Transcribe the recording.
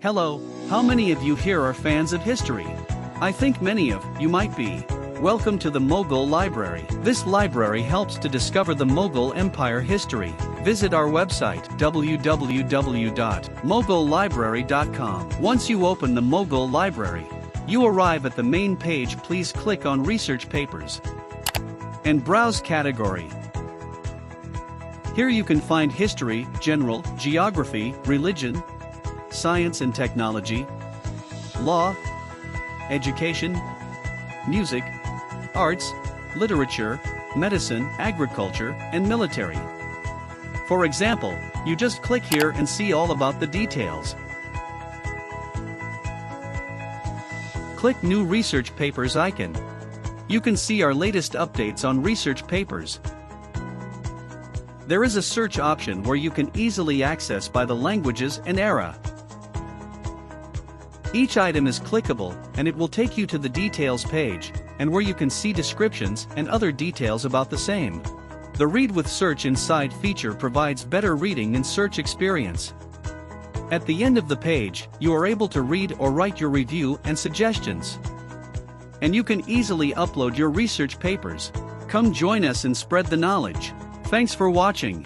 Hello, how many of you here are fans of history? I think many of you might be. Welcome to the Mughal Library. This library helps to discover the Mughal Empire history. Visit our website www.mughallibrary.com. Once you open the Mughal Library, you arrive at the main page. Please click on Research Papers and browse category. Here you can find history, general, geography, religion, science and technology, law, education, music, arts, literature, medicine, agriculture, and military. For example, you just click here and see all about the details. Click New Research Papers icon. You can see our latest updates on research papers. There is a search option where you can easily access by the languages and era. Each item is clickable, and it will take you to the details page, and where you can see descriptions and other details about the same. The Read with Search Inside feature provides better reading and search experience. At the end of the page, you are able to read or write your review and suggestions. And you can easily upload your research papers. Come join us and spread the knowledge. Thanks for watching.